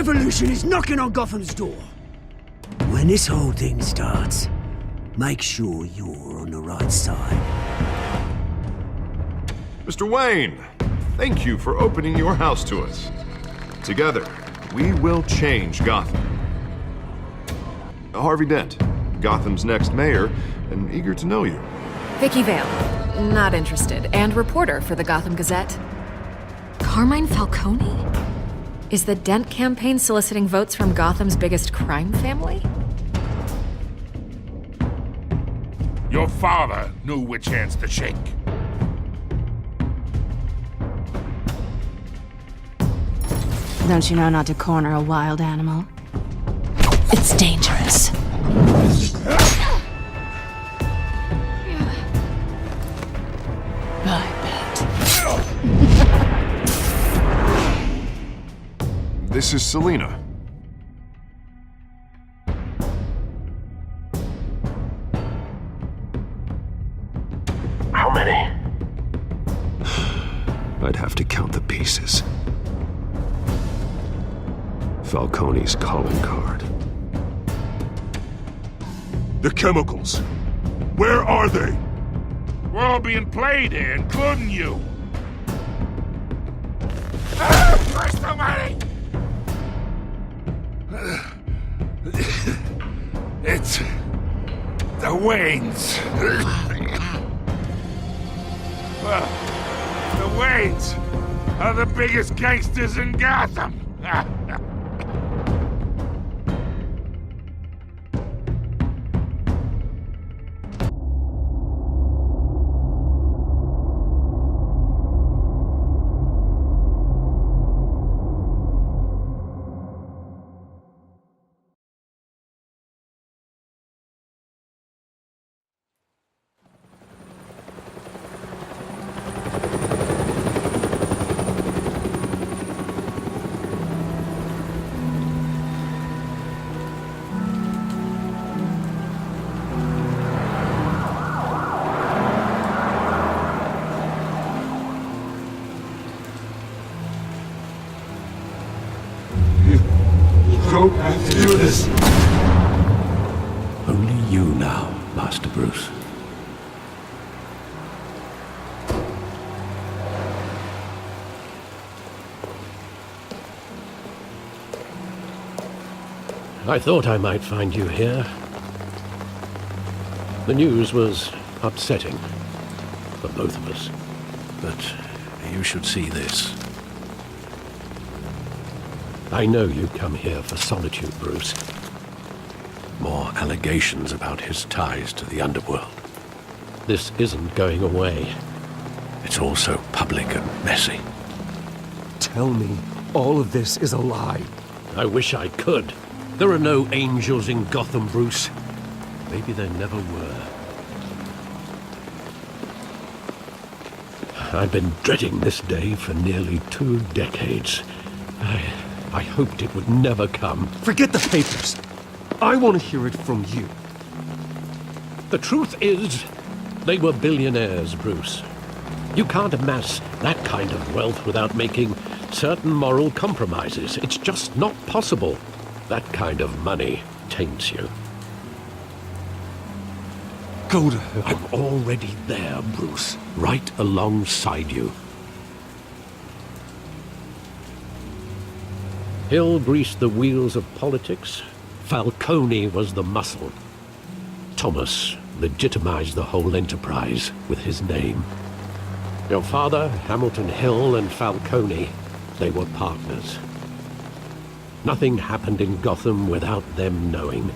revolution is knocking on Gotham's door. When this whole thing starts, make sure you're on the right side. Mr. Wayne, thank you for opening your house to us. Together, we will change Gotham. Harvey Dent, Gotham's next mayor, and eager to know you. Vicky Vale, not interested, and reporter for the Gotham Gazette. Carmine Falcone? Is the Dent campaign soliciting votes from Gotham's biggest crime family? Your father knew which hands to shake. Don't you know not to corner a wild animal? It's dangerous. I bet. This is Selina. How many? I'd have to count the pieces. Falcone's calling card. The chemicals. Where are they? We're all being played here, including you. Where's the money? It's the Waynes. Well, the Waynes are the biggest gangsters in Gotham. Don't have to do this. Only you now, Master Bruce. I thought I might find you here. The news was upsetting for both of us. But you should see this. I know you come here for solitude, Bruce. More allegations about his ties to the underworld. This isn't going away. It's all so public and messy. Tell me all of this is a lie. I wish I could. There are no angels in Gotham, Bruce. Maybe there never were. I've been dreading this day for nearly 2 decades. I hoped it would never come. Forget the papers. I want to hear it from you. The truth is, they were billionaires, Bruce. You can't amass that kind of wealth without making certain moral compromises. It's just not possible. That kind of money taints you. Go to hell. I'm already there, Bruce. Right alongside you. Hill greased the wheels of politics. Falcone was the muscle. Thomas legitimized the whole enterprise with his name. Your father, Hamilton Hill, and Falcone, they were partners. Nothing happened in Gotham without them knowing.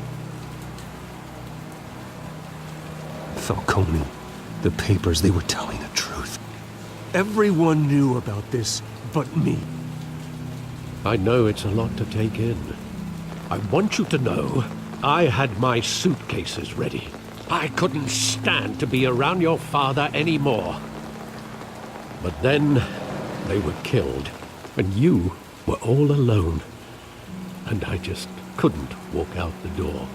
Falcone, the papers, they were telling the truth. Everyone knew about this but me. I know it's a lot to take in. I want you to know I had my suitcases ready. I couldn't stand to be around your father anymore. But then they were killed, and you were all alone. And I just couldn't walk out the door.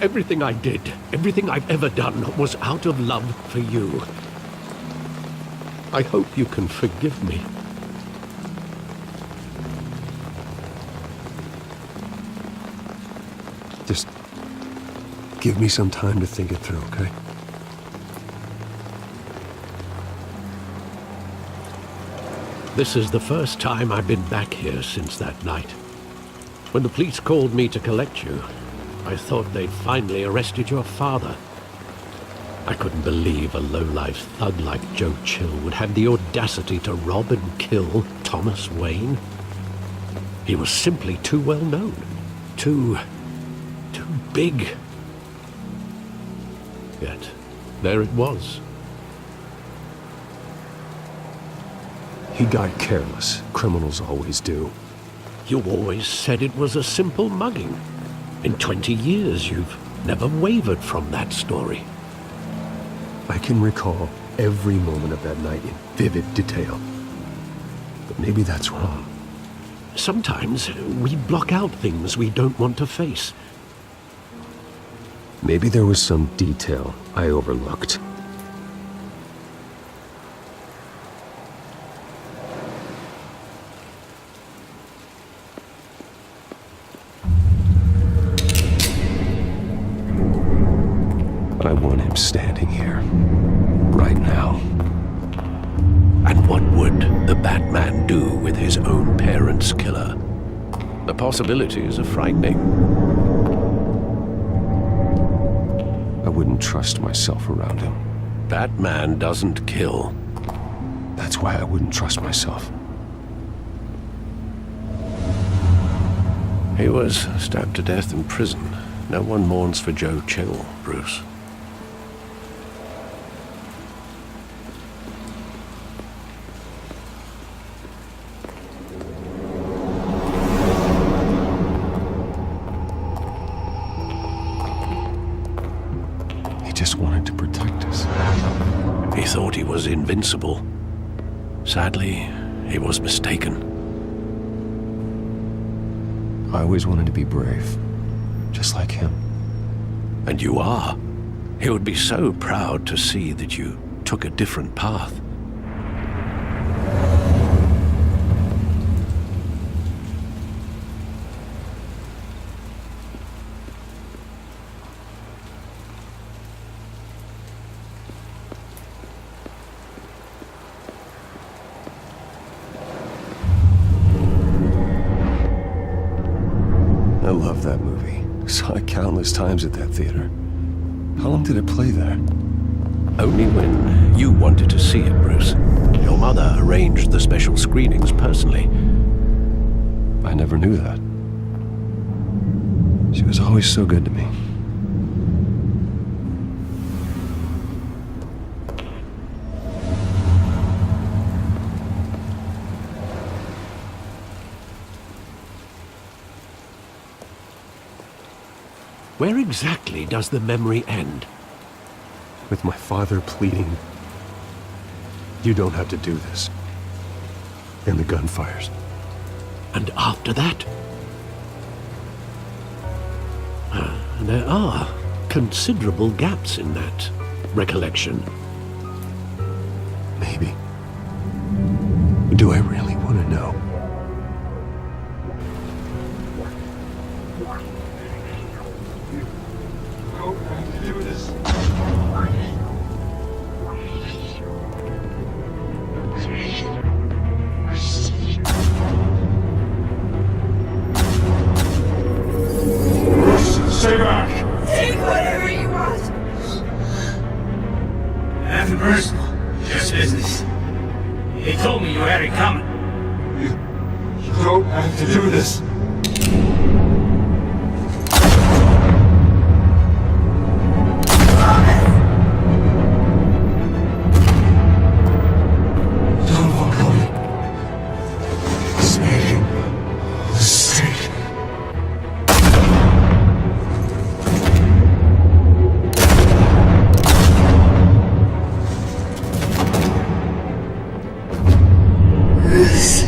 Everything I did, everything I've ever done, was out of love for you. I hope you can forgive me. Give me some time to think it through, okay? This is the first time I've been back here since that night. When the police called me to collect you, I thought they'd finally arrested your father. I couldn't believe a low-life thug like Joe Chill would have the audacity to rob and kill Thomas Wayne. He was simply too well known. Too big. Yet, there it was. He got careless. Criminals always do. You always said it was a simple mugging. In 20 years, you've never wavered from that story. I can recall every moment of that night in vivid detail. But maybe that's wrong. Sometimes we block out things we don't want to face. Maybe there was some detail I overlooked. I want him standing here, right now. And what would the Batman do with his own parents' killer? The possibilities are frightening. I wouldn't trust myself around him. Batman doesn't kill. That's why I wouldn't trust myself. He was stabbed to death in prison. No one mourns for Joe Chill, Bruce. Just wanted to protect us. He thought he was invincible. Sadly, he was mistaken. I always wanted to be brave, just like him. And you are. He would be so proud to see that you took a different path. I love that movie. Saw it countless times at that theater. How long did it play there? Only when you wanted to see it, Bruce. Your mother arranged the special screenings personally. I never knew that. She was always so good to me. Where exactly does the memory end? With my father pleading, "You don't have to do this." And the gunfires. And after that? There are considerable gaps in that recollection. Maybe. Do I really want to know? Stay back! Take whatever you want. Nothing personal, just business. He told me you had it coming. You don't have to do this. Don't walk on me. It's making a mistake. Bruce.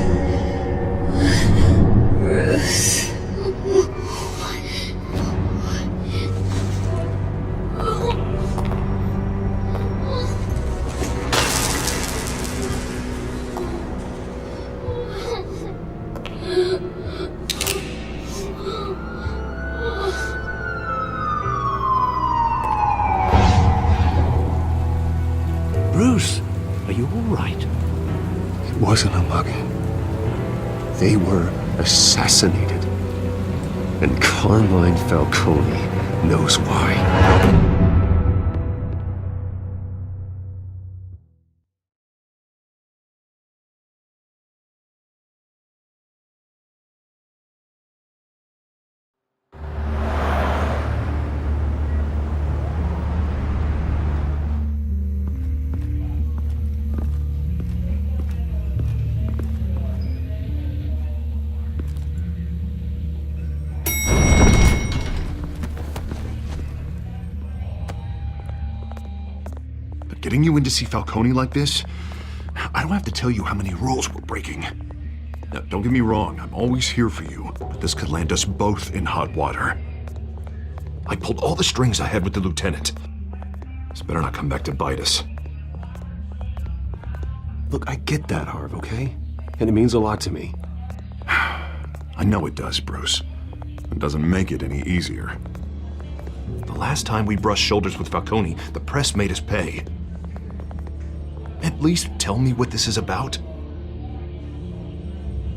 wasn't a mugging. They were assassinated. And Carmine Falcone knows why. Getting you in to see Falcone like this, I don't have to tell you how many rules we're breaking. Now, don't get me wrong, I'm always here for you, but this could land us both in hot water. I pulled all the strings I had with the lieutenant. This better not come back to bite us. Look, I get that, Harv, okay? And it means a lot to me. I know it does, Bruce. It doesn't make it any easier. The last time we brushed shoulders with Falcone, the press made us pay. At least tell me what this is about.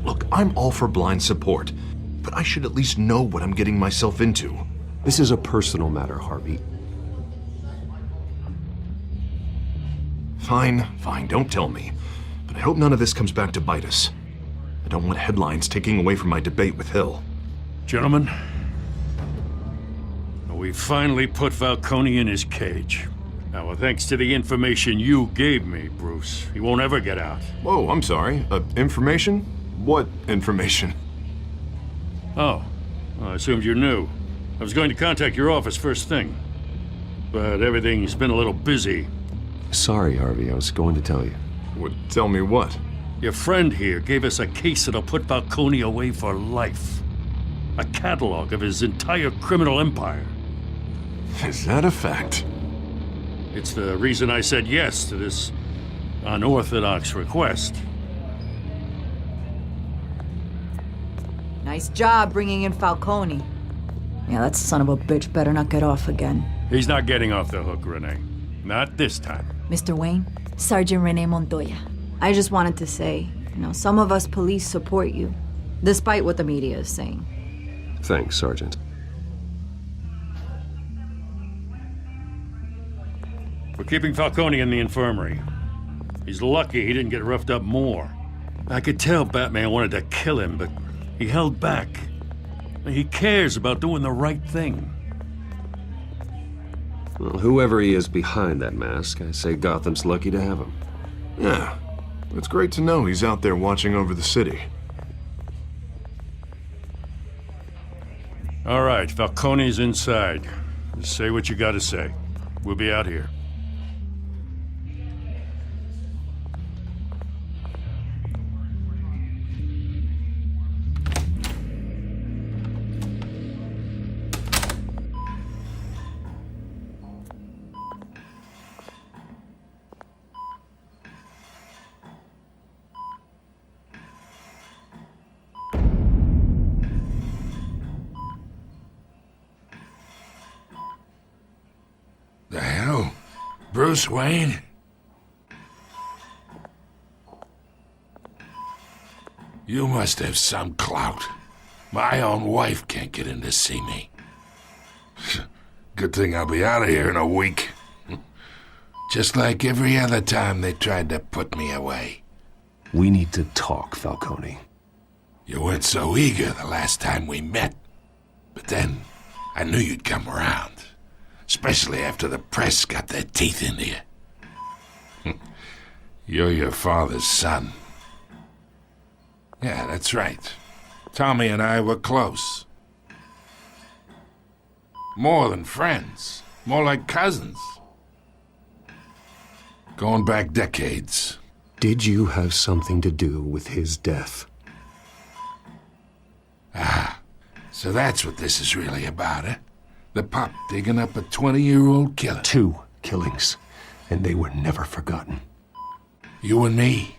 Look, I'm all for blind support, but I should at least know what I'm getting myself into. This is a personal matter, Harvey. Fine, don't tell me. But I hope none of this comes back to bite us. I don't want headlines taking away from my debate with Hill. Gentlemen, we finally put Falcone in his cage. Now, thanks to the information you gave me, Bruce, he won't ever get out. Whoa, I'm sorry. Information? What information? Oh, I assumed you knew. I was going to contact your office first thing. But everything's been a little busy. Sorry, Harvey, I was going to tell you. Tell me what? Your friend here gave us a case that'll put Falcone away for life. A catalog of his entire criminal empire. Is that a fact? It's the reason I said yes to this unorthodox request. Nice job bringing in Falcone. Yeah, that son of a bitch better not get off again. He's not getting off the hook, Renee. Not this time. Mr. Wayne, Sergeant Renee Montoya. I just wanted to say, some of us police support you, despite what the media is saying. Thanks, Sergeant. We're keeping Falcone in the infirmary. He's lucky he didn't get roughed up more. I could tell Batman wanted to kill him, but he held back. He cares about doing the right thing. Well, whoever he is behind that mask, I say Gotham's lucky to have him. Yeah, it's great to know he's out there watching over the city. All right, Falcone's inside. Just say what you gotta say. We'll be out here. The hell? Bruce Wayne? You must have some clout. My own wife can't get in to see me. Good thing I'll be out of here in a week. Just like every other time they tried to put me away. We need to talk, Falcone. You weren't so eager the last time we met. But then, I knew you'd come around. Especially after the press got their teeth into you. You're your father's son. Yeah, that's right. Tommy and I were close. More than friends. More like cousins. Going back decades. Did you have something to do with his death? Ah, so that's what this is really about, eh? The pop digging up a 20-year-old killer. 2 killings, and they were never forgotten. You and me,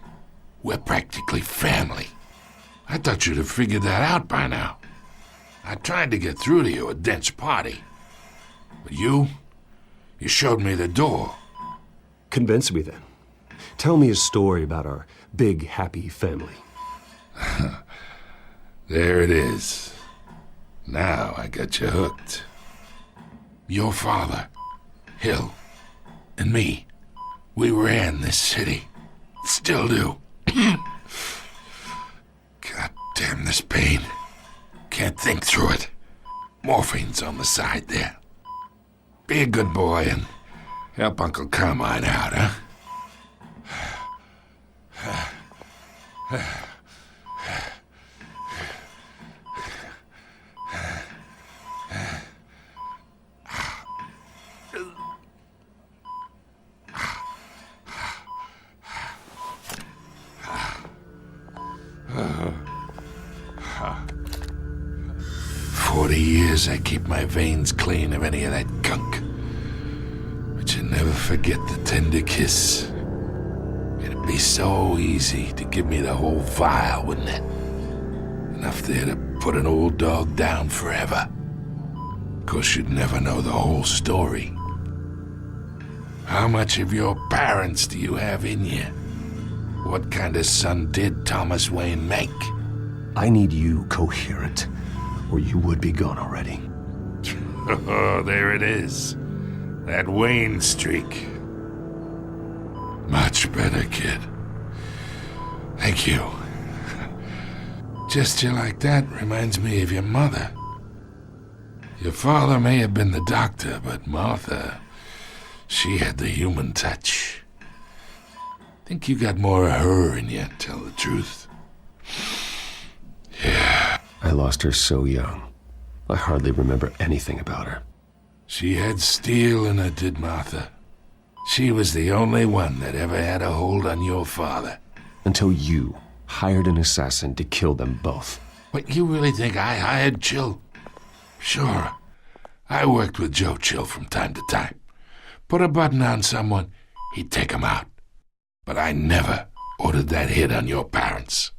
we're practically family. I thought you'd have figured that out by now. I tried to get through to you at Dent's party. But you showed me the door. Convince me then. Tell me a story about our big, happy family. There it is. Now I got you hooked. Your father, Hill, and me, we ran this city. Still do. God damn this pain. Can't think through it. Morphine's on the side there. Be a good boy and help Uncle Carmine out, huh? I keep my veins clean of any of that gunk. But you never forget the tender kiss. It'd be so easy to give me the whole vial, wouldn't it? Enough there to put an old dog down forever. Of course, you'd never know the whole story. How much of your parents do you have in you? What kind of son did Thomas Wayne make? I need you coherent, or you would be gone already. Oh, there it is. That Wayne streak. Much better, kid. Thank you. Gesture like that reminds me of your mother. Your father may have been the doctor, but Martha, she had the human touch. Think you got more of her in you, tell the truth. Yeah. I lost her so young. I hardly remember anything about her. She had steel in her, did Martha. She was the only one that ever had a hold on your father. Until you hired an assassin to kill them both. What, you really think I hired Chill? Sure. I worked with Joe Chill from time to time. Put a button on someone, he'd take him out. But I never ordered that hit on your parents.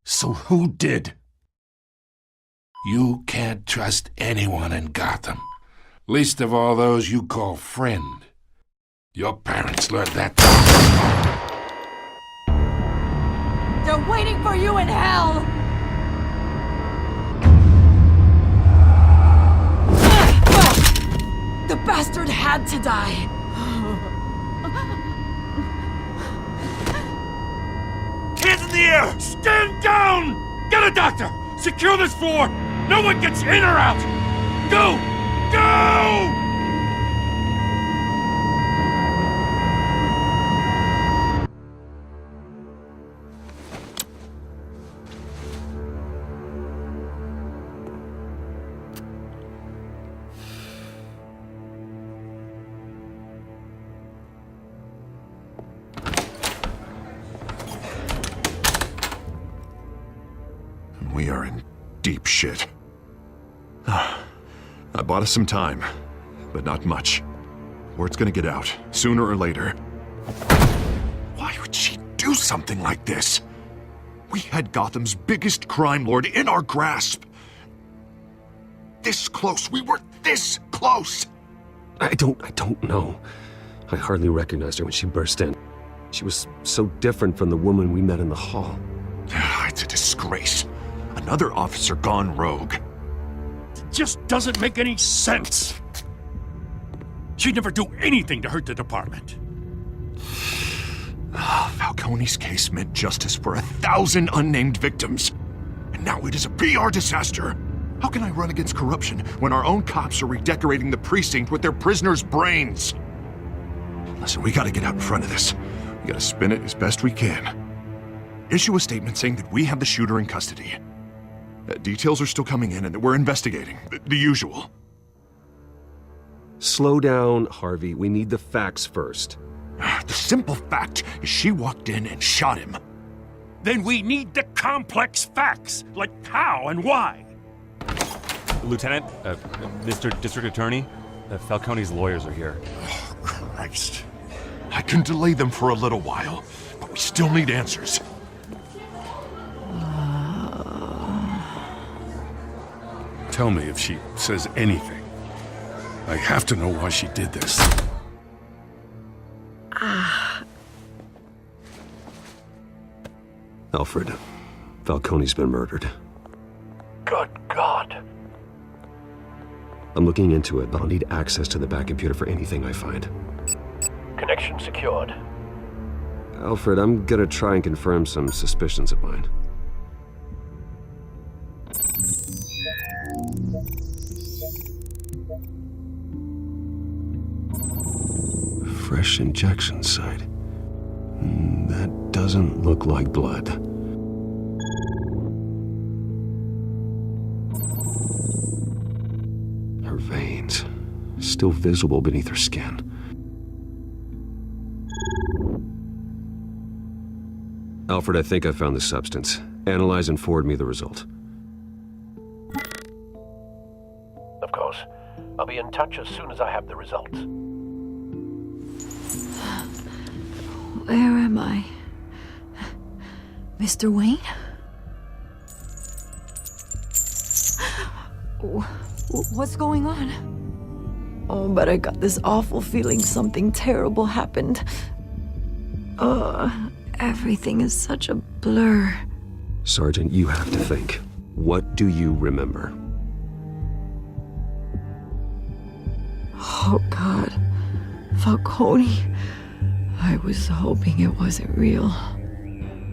So who did? You can't trust anyone in Gotham. Least of all those you call friend. Your parents learned that. They're waiting for you in hell! The bastard had to die. Hands in the air! Stand down! Get a doctor! Secure this floor! No one gets in or out! Go! Go! We are in deep shit. I bought us some time, but not much. Word's gonna get out, sooner or later. Why would she do something like this? We had Gotham's biggest crime lord in our grasp. This close, we were this close! I don't know. I hardly recognized her when she burst in. She was so different from the woman we met in the hall. It's a disgrace. Another officer gone rogue. It just doesn't make any sense. She'd never do anything to hurt the department. Falcone's case meant justice for 1,000 unnamed victims. And now it is a PR disaster. How can I run against corruption when our own cops are redecorating the precinct with their prisoners' brains? Listen, we gotta get out in front of this. We gotta spin it as best we can. Issue a statement saying that we have the shooter in custody. Details are still coming in and that we're investigating. The usual. Slow down, Harvey. We need the facts first. The simple fact is she walked in and shot him. Then we need the complex facts, like how and why. Lieutenant, Mr. District Attorney, Falcone's lawyers are here. Oh, Christ. I can delay them for a little while, but we still need answers. Tell me if she says anything. I have to know why she did this. Alfred, Falcone's been murdered. Good God. I'm looking into it, but I'll need access to the back computer for anything I find. Connection secured. Alfred, I'm gonna try and confirm some suspicions of mine. Fresh injection site. That doesn't look like blood. Her veins, still visible beneath her skin. Alfred, I think I found the substance. Analyze and forward me the result. Of course. I'll be in touch as soon as I have the results. Where am I? Mr. Wayne? What's going on? Oh, but I got this awful feeling something terrible happened. Everything is such a blur. Sergeant, you have to think. What do you remember? Oh, God. Falcone. I was hoping it wasn't real.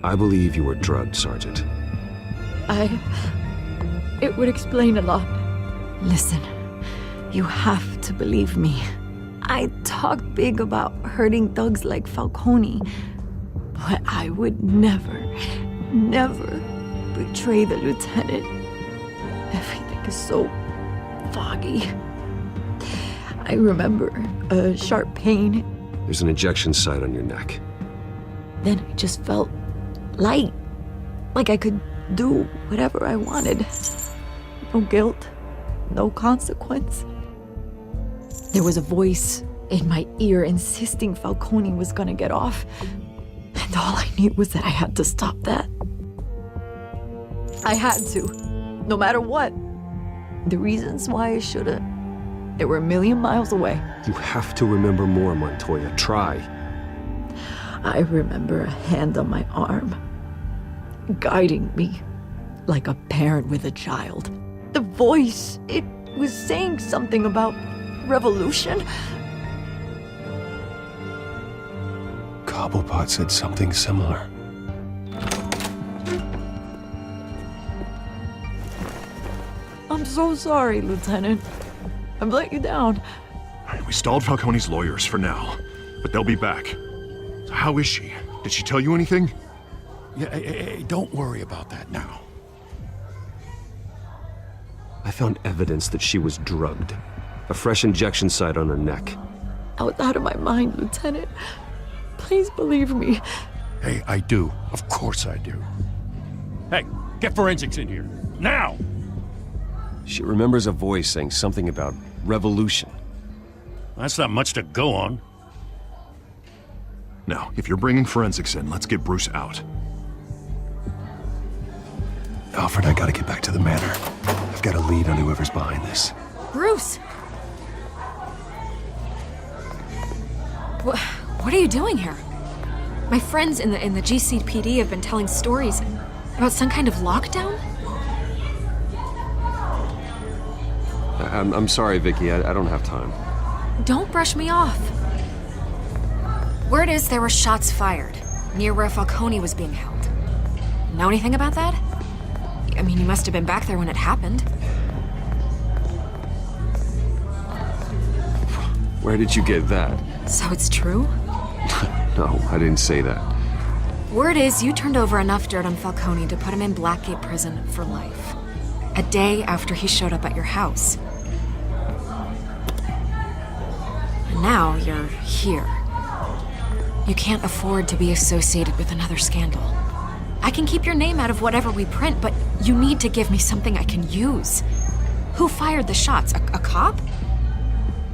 I believe you were drugged, Sergeant. It would explain a lot. Listen, you have to believe me. I talk big about hurting thugs like Falcone, but I would never betray the lieutenant. Everything is so foggy. I remember a sharp pain. There's an injection site on your neck. Then I just felt light, like I could do whatever I wanted. No guilt, no consequence. There was a voice in my ear insisting Falcone was gonna get off. And all I knew was that I had to stop that. I had to, no matter what. The reasons why I should've, they were a million miles away. You have to remember more, Montoya. Try. I remember a hand on my arm, guiding me like a parent with a child. The voice, it was saying something about revolution. Cobblepot said something similar. I'm so sorry, Lieutenant. I've let you down. We stalled Falcone's lawyers for now, but they'll be back. So how is she? Did she tell you anything? Yeah, hey, don't worry about that now. I found evidence that she was drugged. A fresh injection site on her neck. I was out of my mind, Lieutenant. Please believe me. Hey, I do. Of course I do. Hey, get forensics in here. Now! She remembers a voice saying something about revolution. That's not much to go on. Now, if you're bringing forensics in, let's get Bruce out. Alfred, I gotta get back to the manor. I've got a lead on whoever's behind this. Bruce! What are you doing here? My friends in the GCPD have been telling stories about some kind of lockdown? I'm sorry, Vicky. I don't have time. Don't brush me off. Word is there were shots fired near where Falcone was being held. Know anything about that? I mean, you must have been back there when it happened. Where did you get that? So it's true? No, I didn't say that. Word is you turned over enough dirt on Falcone to put him in Blackgate Prison for life. A day after he showed up at your house. And now you're here. You can't afford to be associated with another scandal. I can keep your name out of whatever we print, but you need to give me something I can use. Who fired the shots? A cop?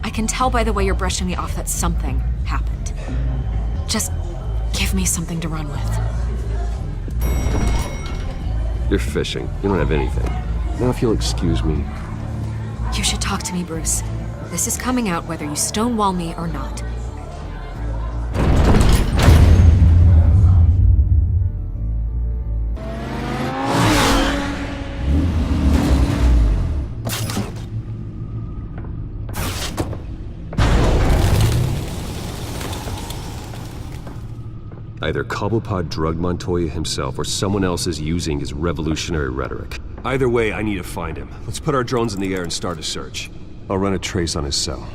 I can tell by the way you're brushing me off that something happened. Just give me something to run with. You're fishing. You don't have anything. Now if you'll excuse me. You should talk to me, Bruce. This is coming out whether you stonewall me or not. Either Cobblepot drugged Montoya himself or someone else is using his revolutionary rhetoric. Either way, I need to find him. Let's put our drones in the air and start a search. I'll run a trace on his cell.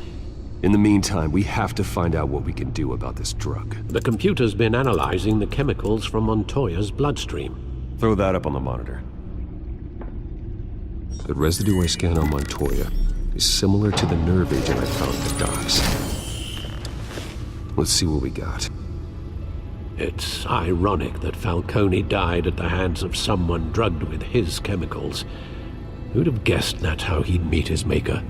In the meantime, we have to find out what we can do about this drug. The computer's been analyzing the chemicals from Montoya's bloodstream. Throw that up on the monitor. The residue I scanned on Montoya is similar to the nerve agent I found at the docks. Let's see what we got. It's ironic that Falcone died at the hands of someone drugged with his chemicals. Who'd have guessed that's how he'd meet his maker?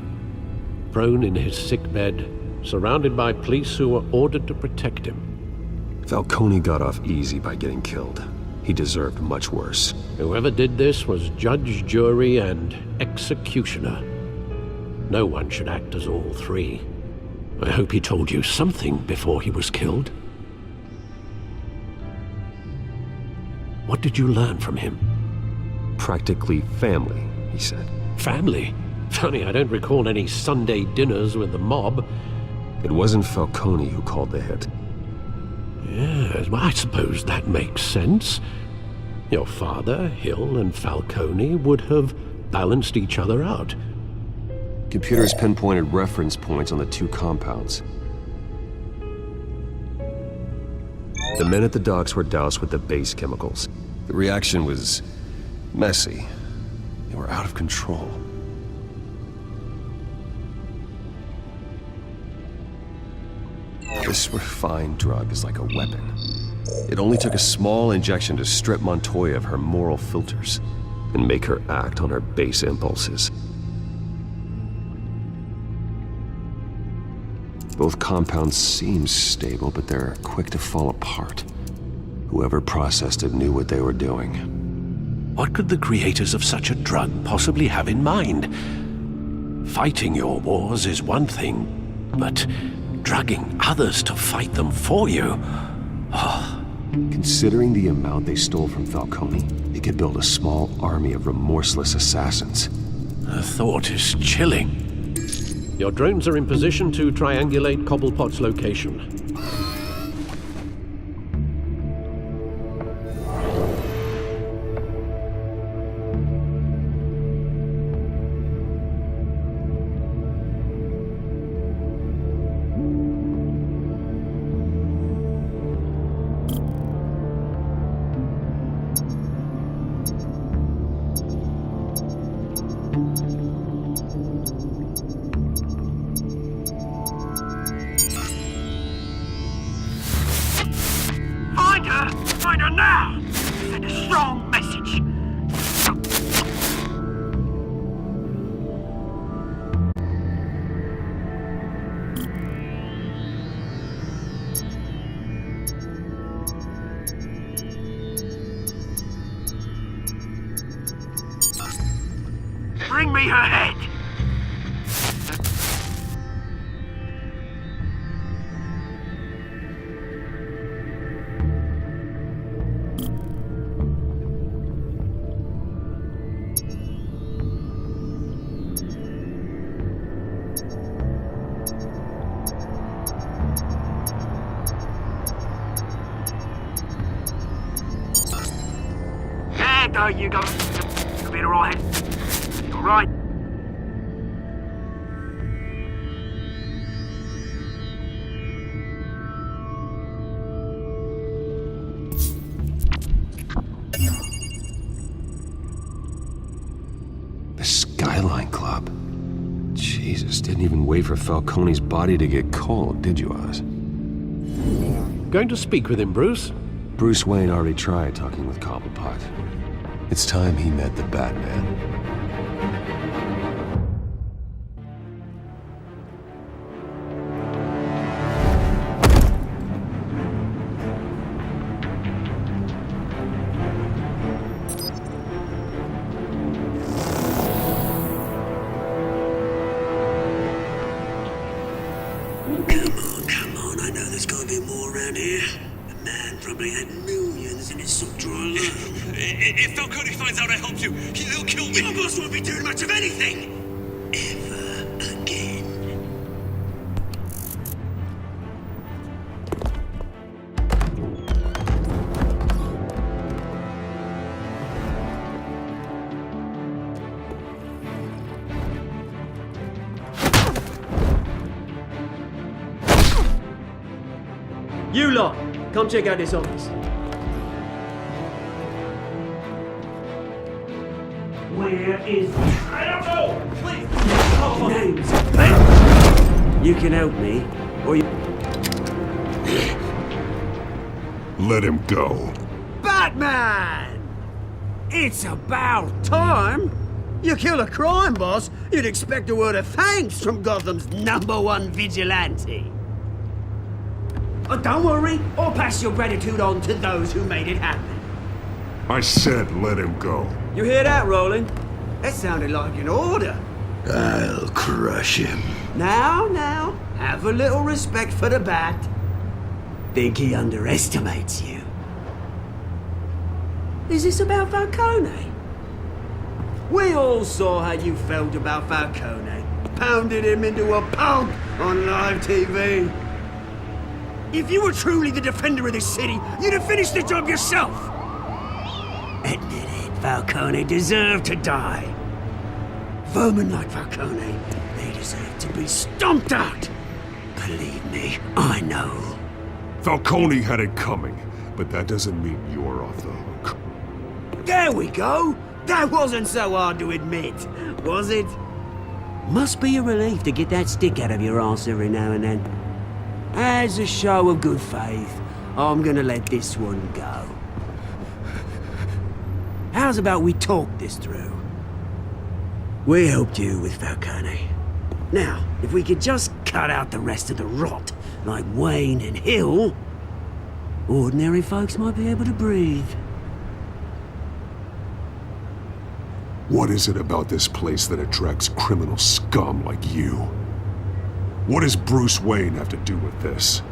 Prone in his sickbed, surrounded by police who were ordered to protect him. Falcone got off easy by getting killed. He deserved much worse. Whoever did this was judge, jury, and executioner. No one should act as all three. I hope he told you something before he was killed. What did you learn from him? Practically family, he said. Family? Funny, I don't recall any Sunday dinners with the mob. It wasn't Falcone who called the hit. Yes, well, I suppose that makes sense. Your father, Hill, and Falcone would have balanced each other out. Computers pinpointed reference points on the two compounds. The men at the docks were doused with the base chemicals. The reaction was messy. They were out of control. This refined drug is like a weapon. It only took a small injection to strip Montoya of her moral filters and make her act on her base impulses. Both compounds seem stable, but they're quick to fall apart. Whoever processed it knew what they were doing. What could the creators of such a drug possibly have in mind? Fighting your wars is one thing, but drugging others to fight them for you? Oh. Considering the amount they stole from Falcone, they could build a small army of remorseless assassins. The thought is chilling. Your drones are in position to triangulate Cobblepot's location. Find her now! Send a strong message. Bring me her head! There you go. You'll be alright. All right. The Skyline Club. Jesus, didn't even wait for Falcone's body to get cold, did you, Oz? Going to speak with him, Bruce? Bruce Wayne already tried talking with Cobblepot. It's time he met the Batman. Come on, I know there's gotta be more around here. The man probably had millions in his sock drawer alone. If Falcone finds out I helped you, he'll kill me. Your boss won't be doing much of anything! Ever again. You lot, come check out this office. Where is... I don't know! Please! Oh, names. You can help me, or you... Let him go. Batman! It's about time! You kill a crime boss, you'd expect a word of thanks from Gotham's #1 vigilante. Oh, don't worry, I'll pass your gratitude on to those who made it happen. I said let him go. You hear that, Roland? That sounded like an order. I'll crush him. Now, have a little respect for the Bat. Think he underestimates you. Is this about Falcone? We all saw how you felt about Falcone. Pounded him into a pulp on live TV. If you were truly the defender of this city, you'd have finished the job yourself. Admit it, Falcone deserved to die. Vermin like Falcone, they deserve to be stomped out. Believe me, I know. Falcone had it coming, but that doesn't mean you're off the hook. There we go! That wasn't so hard to admit, was it? Must be a relief to get that stick out of your arse every now and then. As a show of good faith, I'm gonna let this one go. How's about we talk this through? We helped you with Falcone. Now, if we could just cut out the rest of the rot, like Wayne and Hill, ordinary folks might be able to breathe. What is it about this place that attracts criminal scum like you? What does Bruce Wayne have to do with this?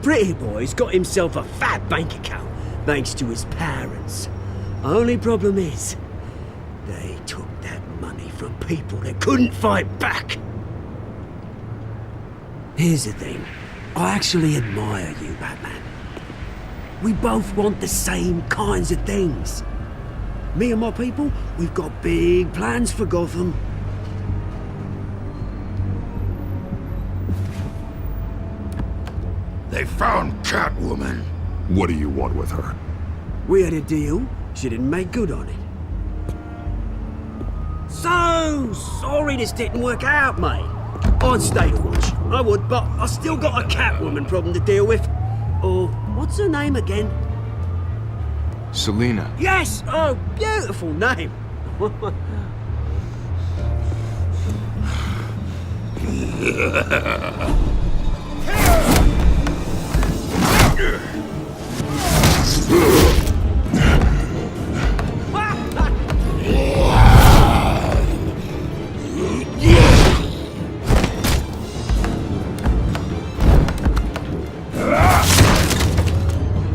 Pretty Boy's got himself a fat bank account, thanks to his parents. Only problem is, they took that money from people that couldn't fight back. Here's the thing, I actually admire you, Batman. We both want the same kinds of things. Me and my people, we've got big plans for Gotham. They found Catwoman. What do you want with her? We had a deal, she didn't make good on it. So sorry this didn't work out, mate. I'd stay to watch, I would, but I still got a Catwoman problem to deal with. Or, what's her name again? Selina. Yes! Oh, beautiful name.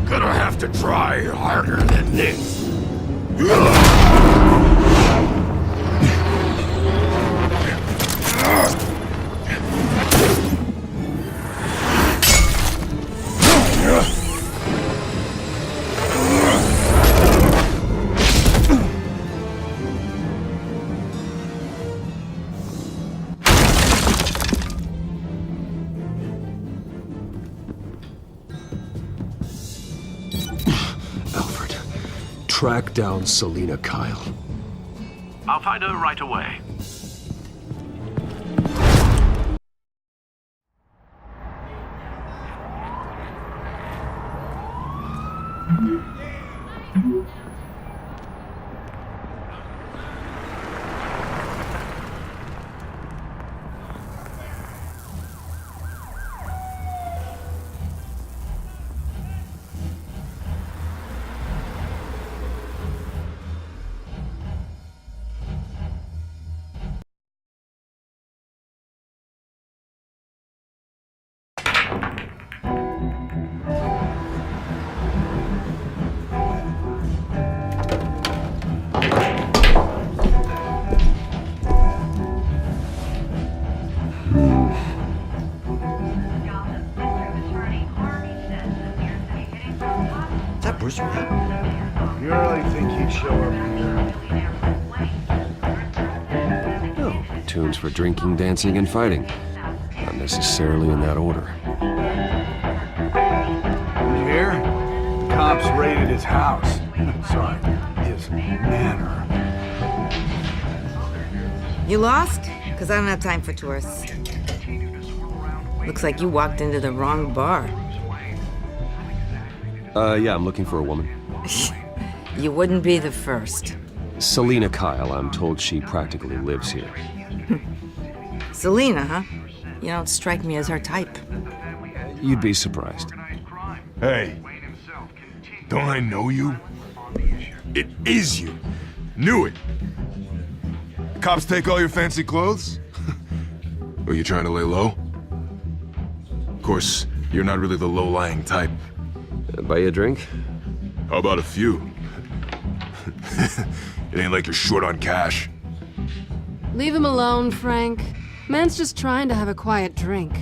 Gonna have to try harder than this. Track down Selina Kyle. I'll find her right away. Bruce Wayne? You really think he'd show up here? No. Tunes for drinking, dancing, and fighting. Not necessarily in that order. cops raided his house. Sorry, his manor. You lost? Because I don't have time for tourists. Looks like you walked into the wrong bar. Yeah, I'm looking for a woman. You wouldn't be the first. Selena Kyle, I'm told she practically lives here. Selena, huh? You don't strike me as her type. You'd be surprised. Hey, don't I know you? It is you. Knew it. Cops take all your fancy clothes? Are you trying to lay low? Of course, you're not really the low-lying type. Buy you a drink? How about a few? It ain't like you're short on cash. Leave him alone, Frank. Man's just trying to have a quiet drink.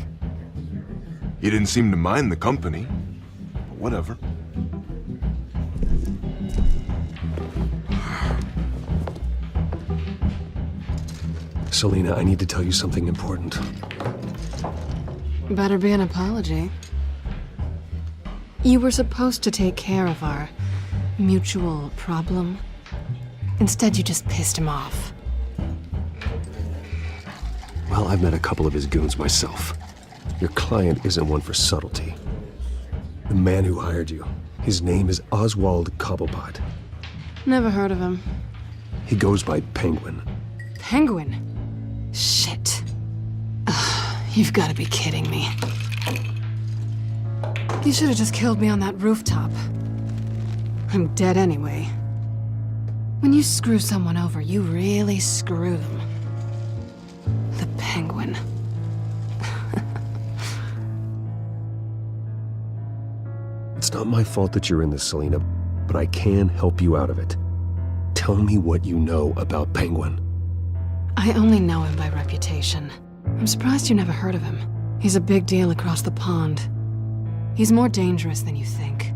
He didn't seem to mind the company. But whatever. Selena, I need to tell you something important. Better be an apology. You were supposed to take care of our mutual problem. Instead, you just pissed him off. Well, I've met a couple of his goons myself. Your client isn't one for subtlety. The man who hired you, his name is Oswald Cobblepot. Never heard of him. He goes by Penguin. Penguin? Shit. Ugh, you've got to be kidding me. You should have just killed me on that rooftop. I'm dead anyway. When you screw someone over, you really screw them. The Penguin. It's not my fault that you're in this, Selena, but I can help you out of it. Tell me what you know about Penguin. I only know him by reputation. I'm surprised you never heard of him. He's a big deal across the pond. He's more dangerous than you think.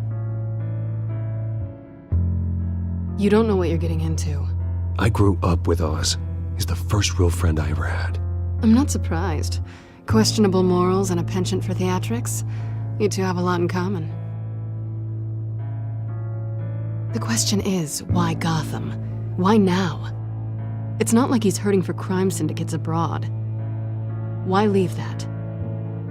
You don't know what you're getting into. I grew up with Oz. He's the first real friend I ever had. I'm not surprised. Questionable morals and a penchant for theatrics. You two have a lot in common. The question is, why Gotham? Why now? It's not like he's hurting for crime syndicates abroad. Why leave that?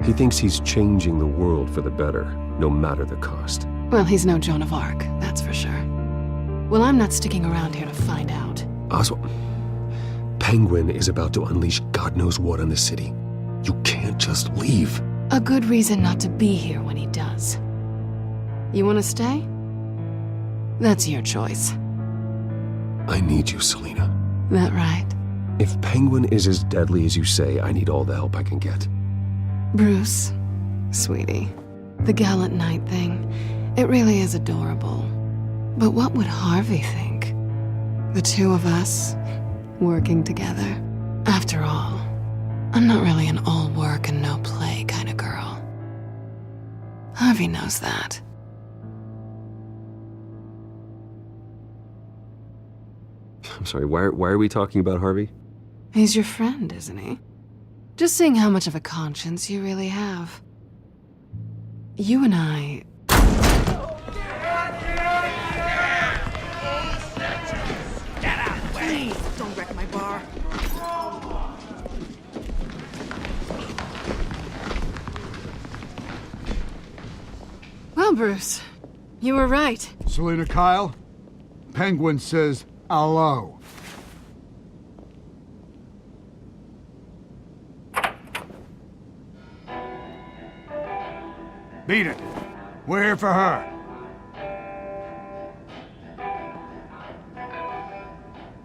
He thinks he's changing the world for the better, no matter the cost. Well, he's no Joan of Arc, that's for sure. Well, I'm not sticking around here to find out. Oswald, Penguin is about to unleash God knows what on the city. You can't just leave. A good reason not to be here when he does. You want to stay? That's your choice. I need you, Selena. That right? If Penguin is as deadly as you say, I need all the help I can get. Bruce, sweetie, the gallant knight thing, it really is adorable. But what would Harvey think? The two of us, working together. After all, I'm not really an all work and no play kind of girl. Harvey knows that. I'm sorry, why are we talking about Harvey? He's your friend, isn't he? Just seeing how much of a conscience you really have. You and I... Get out! Please, don't wreck my bar. Well, Bruce, you were right. Selena Kyle, Penguin says hello. Beat it. We're here for her.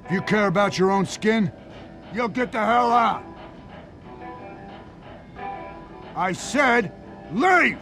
If you care about your own skin, you'll get the hell out. I said, leave!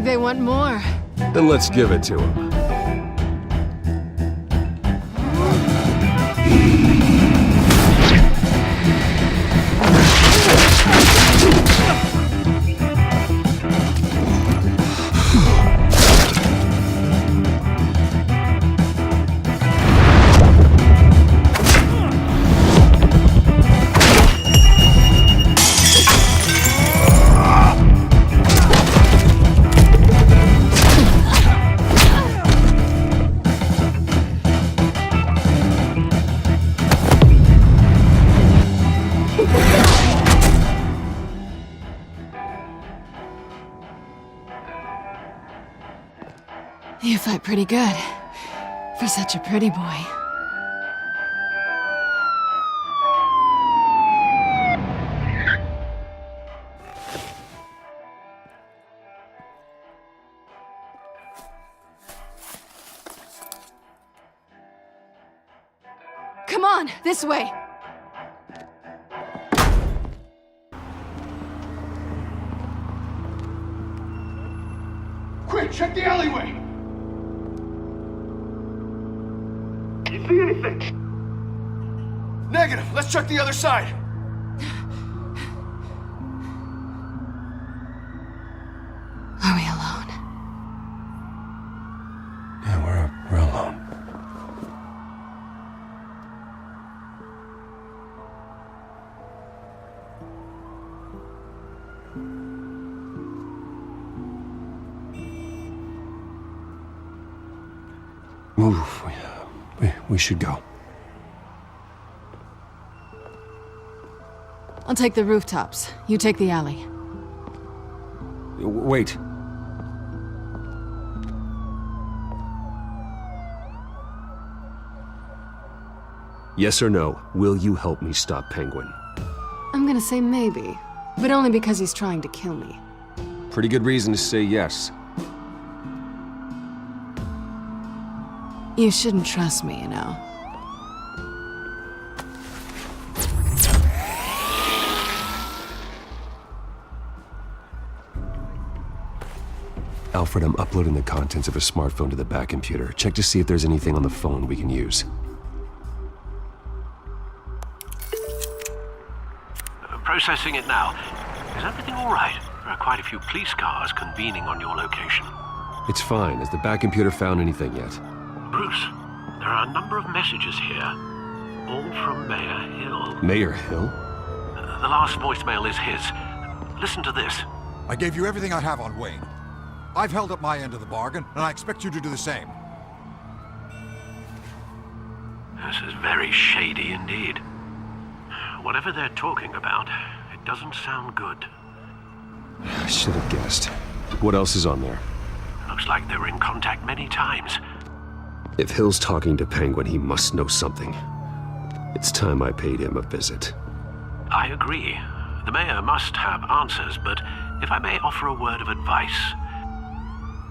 they want more. Then let's give it to them. You fight pretty good. For such a pretty boy. Come on, this way! Quick, check the alleyway! You see anything? Negative. Let's check the other side. Are we alone? Yeah, we're alone. Move. We should go. I'll take the rooftops. You take the alley. Wait. Yes or no, will you help me stop Penguin? I'm gonna say maybe, but only because he's trying to kill me. Pretty good reason to say yes. You shouldn't trust me, you know. Alfred, I'm uploading the contents of a smartphone to the back computer. Check to see if there's anything on the phone we can use. Processing it now. Is everything all right? There are quite a few police cars convening on your location. It's fine. Has the back computer found anything yet? Bruce, there are a number of messages here, all from Mayor Hill. Mayor Hill? The last voicemail is his. Listen to this. I gave you everything I have on Wayne. I've held up my end of the bargain, and I expect you to do the same. This is very shady indeed. Whatever they're talking about, it doesn't sound good. I should have guessed. What else is on there? Looks like they were in contact many times. If Hill's talking to Penguin, he must know something. It's time I paid him a visit. I agree. The mayor must have answers, but if I may offer a word of advice.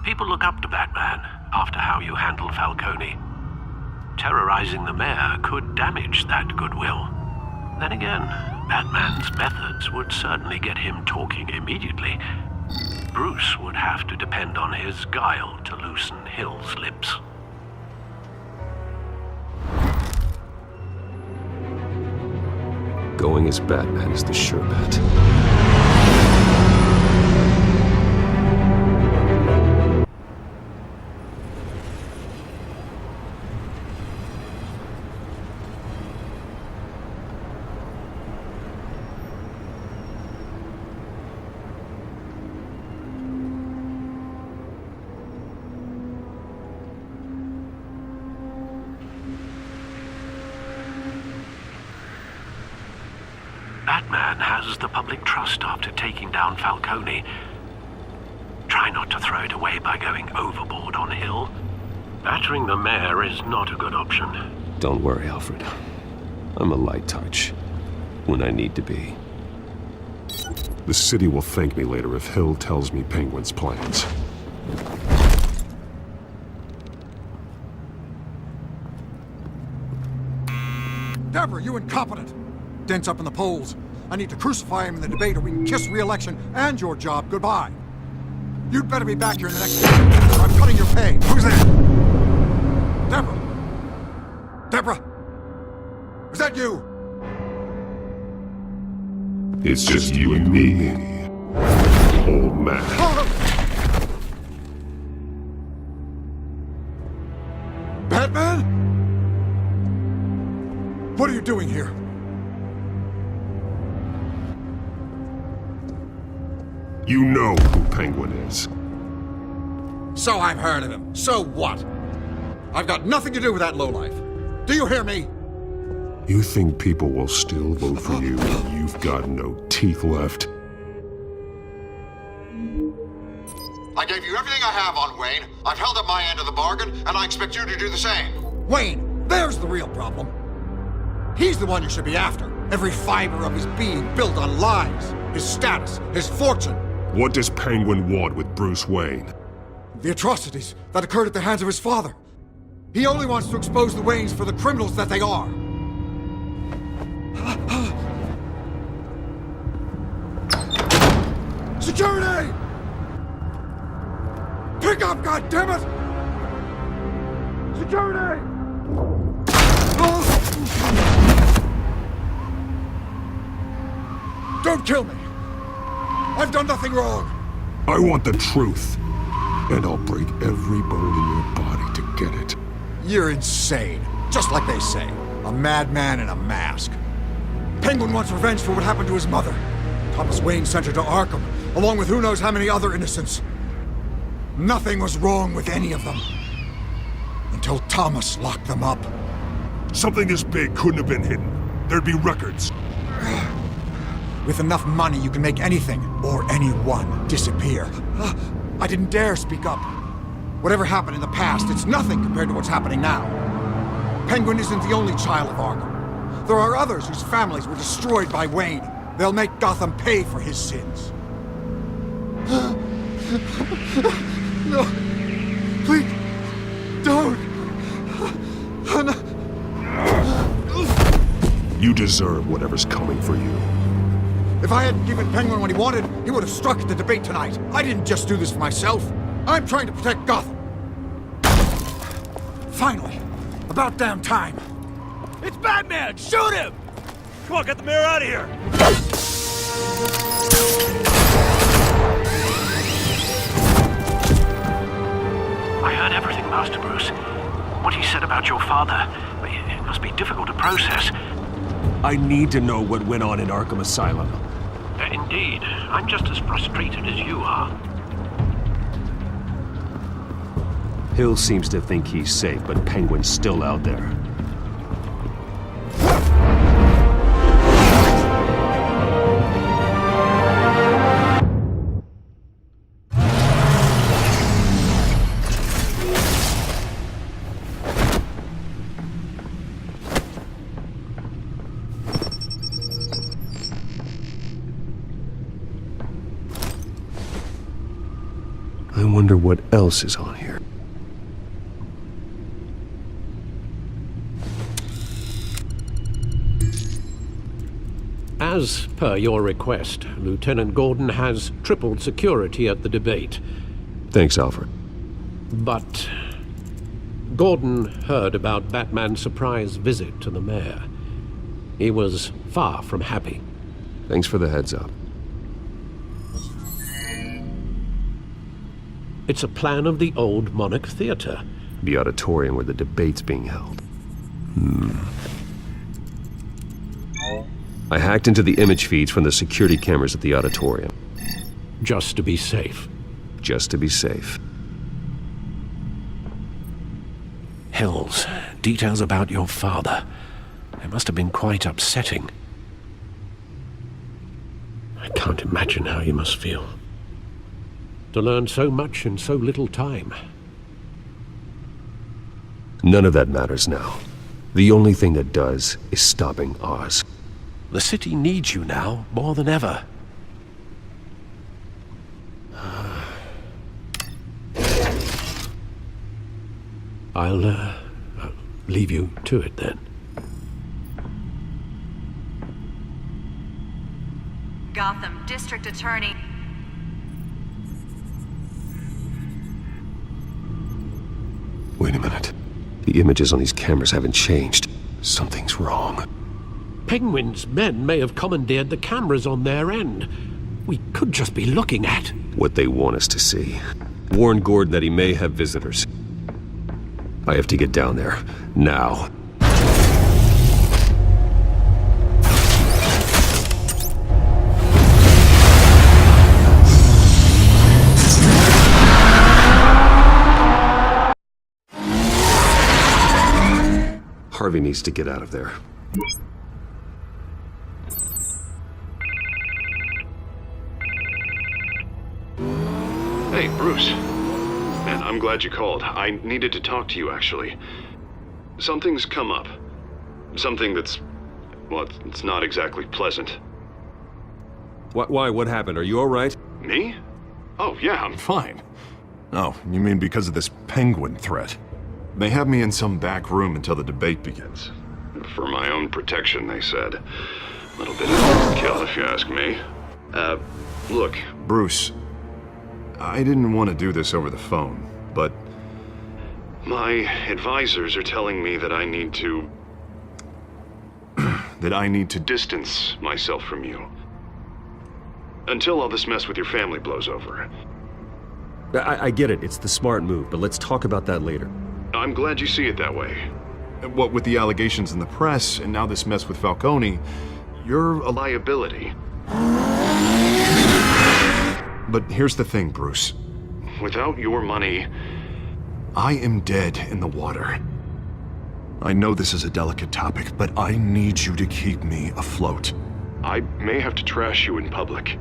People look up to Batman after how you handled Falcone. Terrorizing the mayor could damage that goodwill. Then again, Batman's methods would certainly get him talking immediately. Bruce would have to depend on his guile to loosen Hill's lips. Going as Batman is the sure bet. Batman has the public trust after taking down Falcone. Try not to throw it away by going overboard on Hill. Battering the mayor is not a good option. Don't worry, Alfred. I'm a light touch. When I need to be. The city will thank me later if Hill tells me Penguin's plans. Deborah, you incompetent! Dents up in the polls. I need to crucify him in the debate or we can kiss re-election and your job goodbye. You'd better be back here in the next minute, or I'm cutting your pay. Who's there? Deborah! Deborah! Is that you? It's just you and me, old man. Batman? What are you doing here? You know who Penguin is. So I've heard of him. So what? I've got nothing to do with that lowlife. Do you hear me? You think people will still vote for you when you've got no teeth left? I gave you everything I have on Wayne. I've held up my end of the bargain, and I expect you to do the same. Wayne, there's the real problem. He's the one you should be after. Every fiber of his being built on lies, his status, his fortune. What does Penguin want with Bruce Wayne? The atrocities that occurred at the hands of his father. He only wants to expose the Waynes for the criminals that they are. Security! Pick up, goddammit! Security! Don't kill me! I've done nothing wrong! I want the truth, and I'll break every bone in your body to get it. You're insane. Just like they say. A madman in a mask. Penguin wants revenge for what happened to his mother. Thomas Wayne sent her to Arkham, along with who knows how many other innocents. Nothing was wrong with any of them. Until Thomas locked them up. Something this big couldn't have been hidden. There'd be records. With enough money, you can make anything, or anyone, disappear. I didn't dare speak up. Whatever happened in the past, it's nothing compared to what's happening now. Penguin isn't the only child of Arkham. There are others whose families were destroyed by Wayne. They'll make Gotham pay for his sins. No. Please. Don't. You deserve whatever's coming for you. If I hadn't given Penguin what he wanted, he would have struck at the debate tonight. I didn't just do this for myself. I'm trying to protect Gotham. Finally. About damn time. It's Batman! Shoot him! Come on, get the mayor out of here! I heard everything, Master Bruce. What he said about your father, it must be difficult to process. I need to know what went on in Arkham Asylum. Indeed. I'm just as frustrated as you are. Hill seems to think he's safe, but Penguin's still out there. I wonder what else is on here. As per your request, Lieutenant Gordon has tripled security at the debate. Thanks, Alfred. But Gordon heard about Batman's surprise visit to the mayor. He was far from happy. Thanks for the heads up. It's a plan of the old Monarch Theater. The auditorium where the debate's being held. I hacked into the image feeds from the security cameras at the auditorium. Just to be safe. Just to be safe. Hells, details about your father. It must have been quite upsetting. I can't imagine how you must feel. To learn so much in so little time. None of that matters now. The only thing that does is stopping Oz. The city needs you now, more than ever. I'll leave you to it then. Gotham District Attorney. The images on these cameras haven't changed. Something's wrong. Penguin's men may have commandeered the cameras on their end. We could just be looking at what they want us to see. Warn Gordon that he may have visitors. I have to get down there. Now. Harvey needs to get out of there. Hey, Bruce. Man, I'm glad you called. I needed to talk to you, actually. Something's come up. Something that's... well, it's not exactly pleasant. Why? What happened? Are you alright? Me? Oh, yeah, I'm fine. Oh, you mean because of this penguin threat? They have me in some back room until the debate begins. For my own protection, they said. A little bit of overkill, if you ask me. Look, Bruce, I didn't want to do this over the phone, but my advisors are telling me that I need to... that I need to distance myself from you. Until all this mess with your family blows over. I get it. It's the smart move, but let's talk about that later. I'm glad you see it that way. What with the allegations in the press, and now this mess with Falcone, you're a liability. But here's the thing, Bruce. Without your money, I am dead in the water. I know this is a delicate topic, but I need you to keep me afloat. I may have to trash you in public,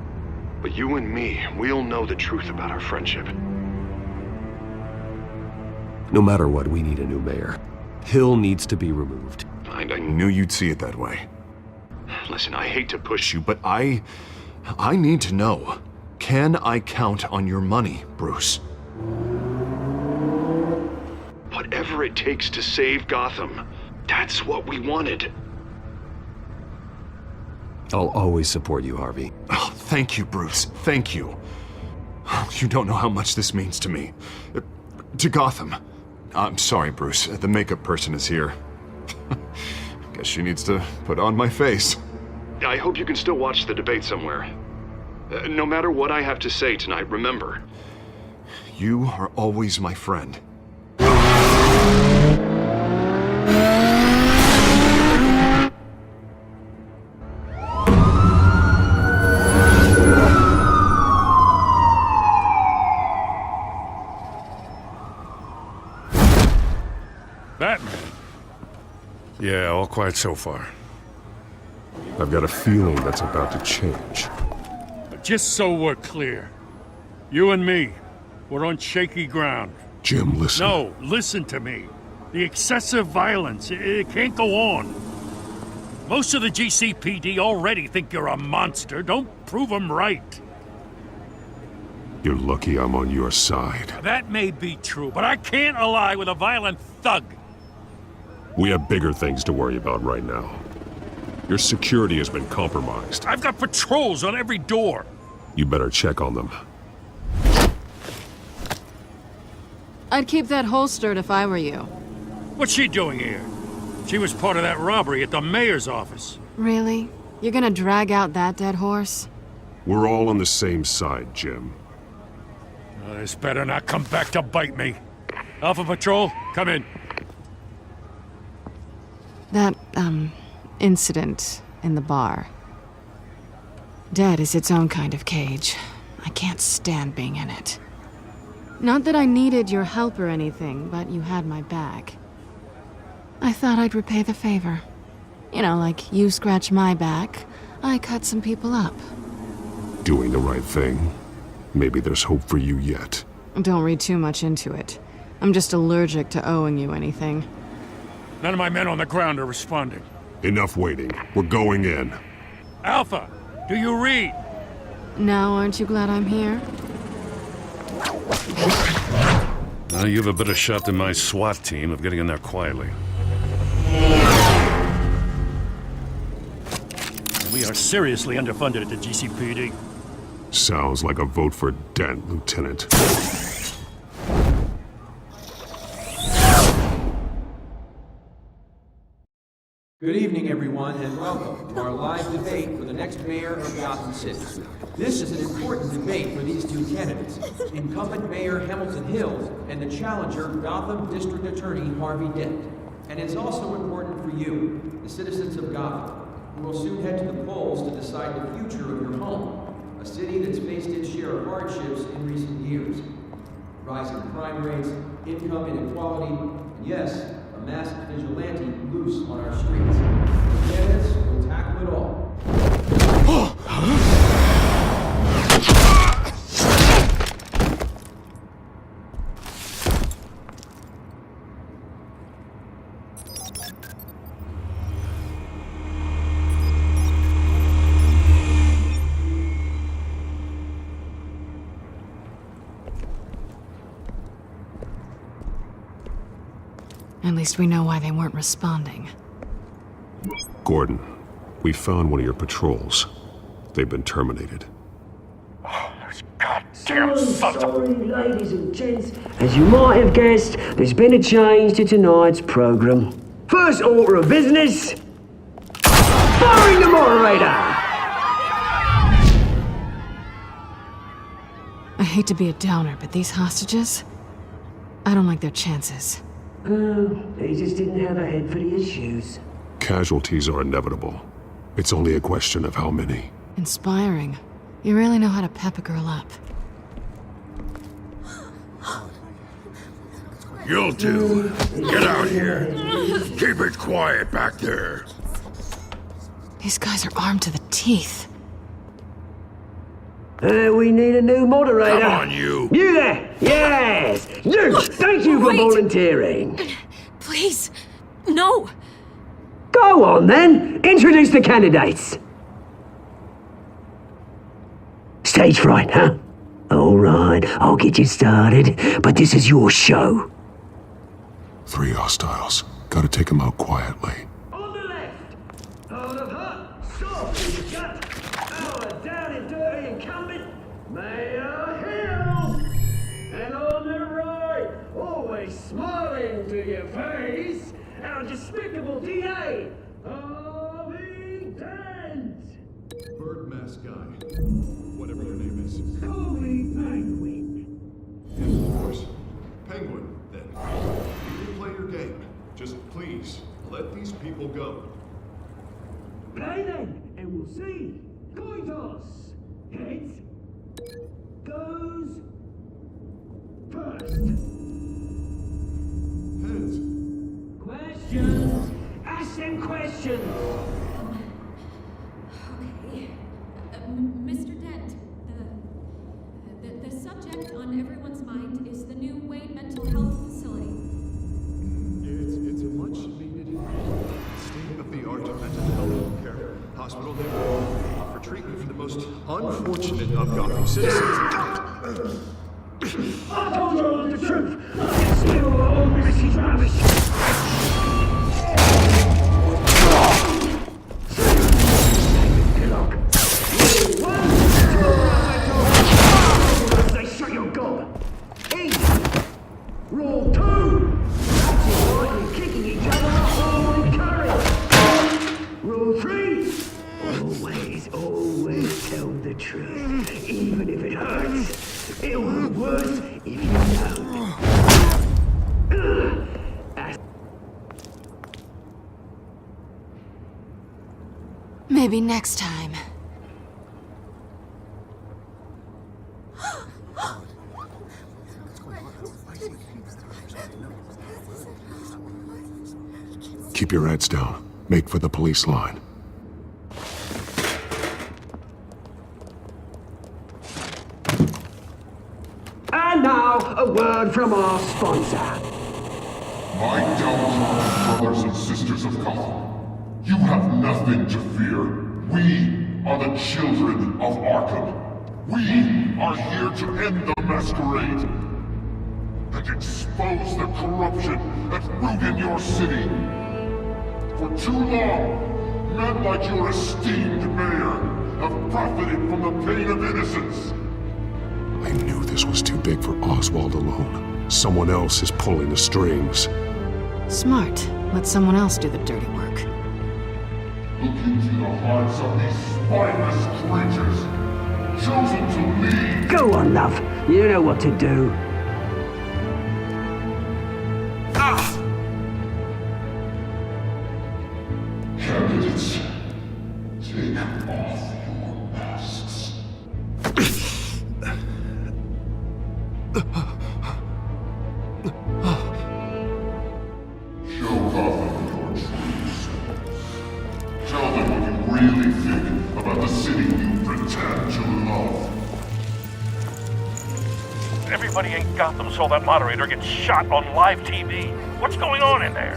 but you and me, we'll know the truth about our friendship. No matter what, we need a new mayor. Hill needs to be removed. I knew you'd see it that way. Listen, I hate to push you, but I need to know. Can I count on your money, Bruce? Whatever it takes to save Gotham, that's what we wanted. I'll always support you, Harvey. Oh, thank you, Bruce. Thank you. You don't know how much this means to me. To Gotham. I'm sorry, Bruce. The makeup person is here. Guess she needs to put on my face. I hope you can still watch the debate somewhere. No matter what I have to say tonight, remember, you are always my friend. Batman. Yeah, all quiet so far. I've got a feeling that's about to change. Just so we're clear, you and me, we're on shaky ground. Jim, listen. No, listen to me. The excessive violence, it can't go on. Most of the GCPD already think you're a monster. Don't prove them right. You're lucky I'm on your side. That may be true, but I can't ally with a violent thug. We have bigger things to worry about right now. Your security has been compromised. I've got patrols on every door. You better check on them. I'd keep that holstered if I were you. What's she doing here? She was part of that robbery at the mayor's office. Really? You're gonna drag out that dead horse? We're all on the same side, Jim. This better not come back to bite me. Alpha Patrol, come in. That, incident in the bar. Dead is its own kind of cage. I can't stand being in it. Not that I needed your help or anything, but you had my back. I thought I'd repay the favor. You know, like you scratch my back, I cut some people up. Doing the right thing. Maybe there's hope for you yet. Don't read too much into it. I'm just allergic to owing you anything. None of my men on the ground are responding. Enough waiting. We're going in. Alpha, do you read? Now, aren't you glad I'm here? You have a better shot than my SWAT team of getting in there quietly. We are seriously underfunded at the GCPD. Sounds like a vote for Dent, Lieutenant. Good evening, everyone, and welcome to our live debate for the next mayor of Gotham City. This is an important debate for these two candidates, incumbent Mayor Hamilton Hills and the challenger Gotham District Attorney Harvey Dent. And it's also important for you, the citizens of Gotham, who will soon head to the polls to decide the future of your home, a city that's faced its share of hardships in recent years. Rising crime rates, income inequality, and yes, a masked vigilante loose on our streets. The candidates will tackle it all. At least we know why they weren't responding. Gordon, we found one of your patrols. They've been terminated. So sorry, ladies and gents. As you might have guessed, there's been a change to tonight's program. First order of business, firing the moderator! I hate to be a downer, but these hostages? I don't like their chances. Oh, they just didn't have a head for the issues. Casualties are inevitable. It's only a question of how many. Inspiring. You really know how to pep a girl up. You'll do. Get out here. Keep it quiet back there. These guys are armed to the teeth. We need a new moderator. Come on, you. You there! Yes! You! Thank you for volunteering. Please, no. Go on, then. Introduce the candidates. Stage fright, huh? All right, I'll get you started, but this is your show. 3 hostiles. Gotta take them out quietly. On the left, out of hut, soft and shut, our down and dirty incumbent, Mayor Hill. And on the right, always smiling to your face, our despicable DA, Harvey Dent. Bird mask guy. Whatever your name is. Call me Penguin. Yes, of course. Penguin, then. You can play your game. Just please, let these people go. Play then, and we'll see. Coin toss. Heads goes first. Heads. Questions. Ask them questions. Okay. Mr. Dent, the subject on everyone's mind is the new Wayne Mental Health Facility. It's a much needed state-of-the-art mental health care hospital there for treatment for the most unfortunate of Gotham citizens. I told you all the truth. I still owe Mrs. Ravish. They shut your gob. Easy. Rule 2. That's it, right? You're kicking each other up all with courage. Rule 3. Always tell the truth, even if it hurts. It'll be worse if you don't. Maybe next time. Keep your heads down. Make for the police line. And now, a word from our sponsor. My downfall, brothers and sisters of Gotham. You have nothing to fear. We are the children of Arkham. We are here to end the masquerade and expose the corruption that root in your city. For too long, men like your esteemed mayor have profited from the pain of innocence. I knew this was too big for Oswald alone. Someone else is pulling the strings. Smart. Let someone else do the dirty work. look into the hearts of these spineless creatures, choosing to lead. Go on, love. You know what to do. Candidates, take off your masks. Show Gotham your true selves. Tell them what you really think about the city you pretend to love. Everybody in Gotham saw that moderator get shot on live TV. What's going on in there?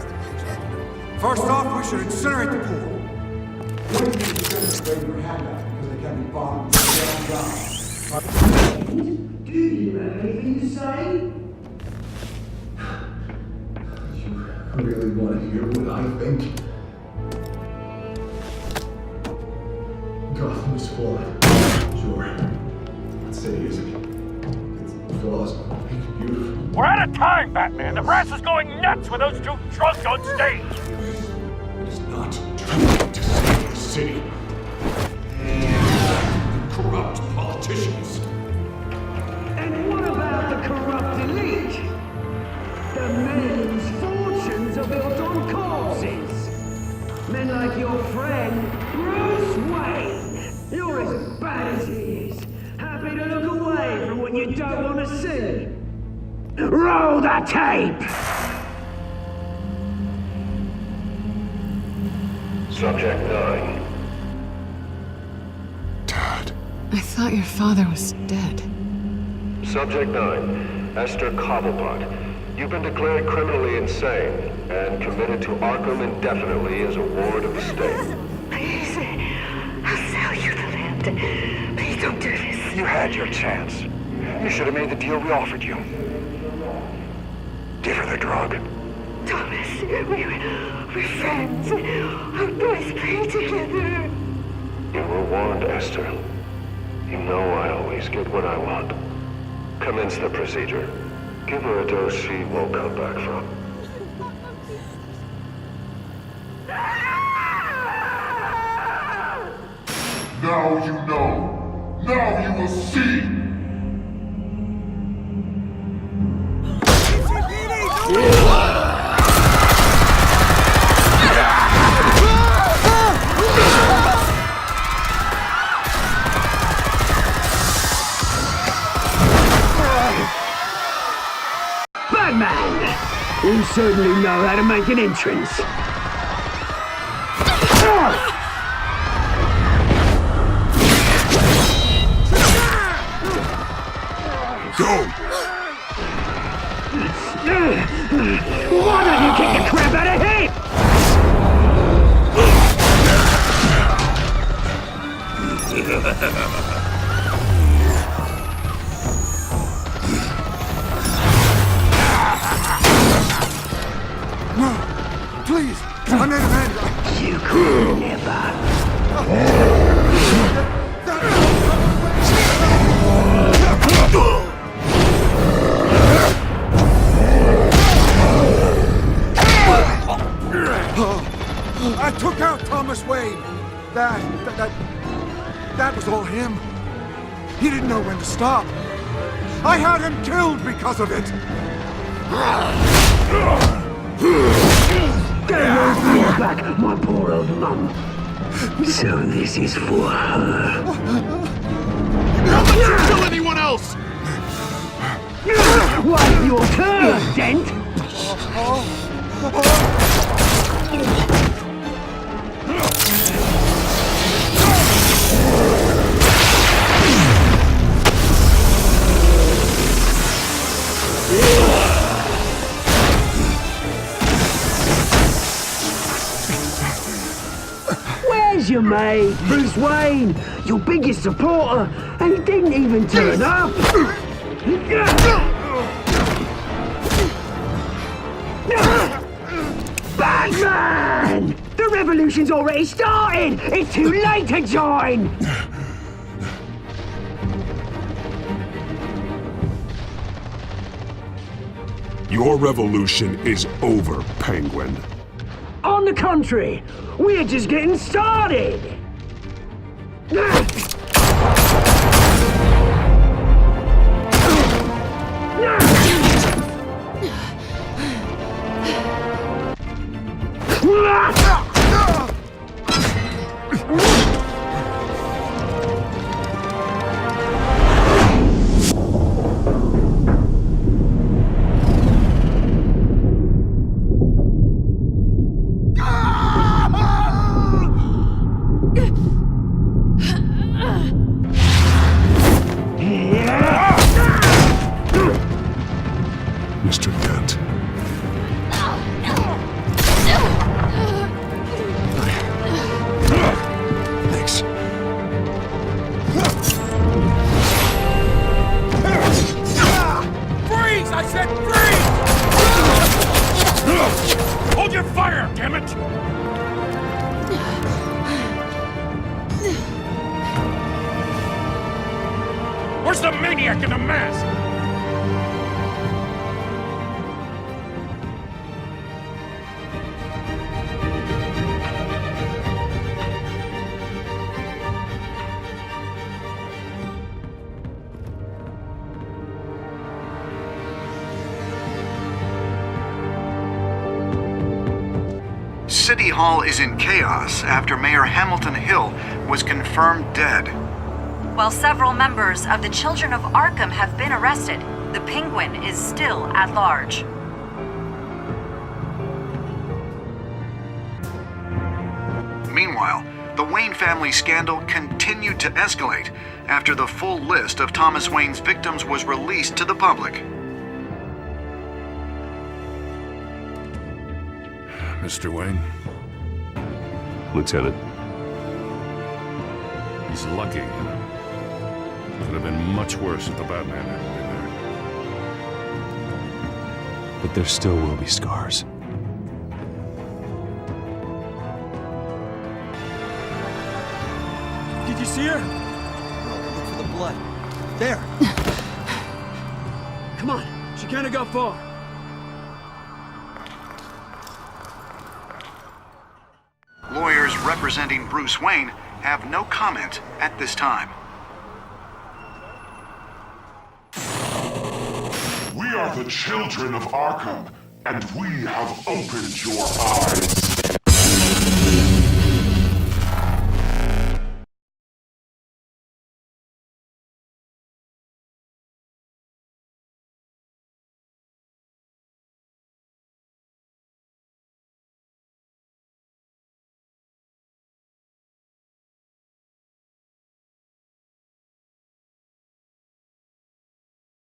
First off, we should incinerate the pool. Do you have anything to say? You really want to hear what I think? Gotham is flawed. Sure. That city isn't. Its flaws make it beautiful. We're out of time, Batman. The brass is going nuts with those two drunks on stage. It's not trying to save the city. Corrupt politicians. And what about the corrupt elite? The men whose fortunes are built on corpses. Men like your friend, Bruce Wayne. You're as bad as he is. Happy to look away from what you don't want to see. Roll the tape! Subject 9. I thought your father was dead. Subject 9, Esther Cobblepot. You've been declared criminally insane and committed to Arkham indefinitely as a ward of the state. Please, I'll sell you the land. Please don't do this. You had your chance. You should have made the deal we offered you. Give her the drug. Thomas, we're friends. Our boys play together. You were warned, Esther. You know I always get what I want. Commence the procedure. Give her a dose she won't come back from. Now you know. Now you will see. Batman! You certainly know how to make an entrance. Go! Why don't you kick the crap out of him? No! Please! I made an end! You could never. I took out Thomas Wayne. That was all him. He didn't know when to stop. I had him killed because of it. Get your back, my poor old mum. So this is for her. Don't let you kill anyone else! Wait your turn, Dent! Where's your mate, Bruce Wayne? Your biggest supporter, and he didn't even turn up! Batman! The revolution's already started! It's too late to join! Your revolution is over, Penguin. On the contrary, we're just getting started. Mr. Dent. Thanks. Freeze! I said freeze! Hold your fire, damn it! Where's the maniac in the mask? City Hall is in chaos after Mayor Hamilton Hill was confirmed dead. While several members of the Children of Arkham have been arrested, the Penguin is still at large. Meanwhile, the Wayne family scandal continued to escalate after the full list of Thomas Wayne's victims was released to the public. Mr. Wayne? Lieutenant. He's lucky. Could have been much worse if the Batman hadn't been there. But there still will be scars. Did you see her? No, look for the blood. There. Come on, she can't have got far. Lawyers representing Bruce Wayne have no comment at this time. We are the children of Arkham, and we have opened your eyes.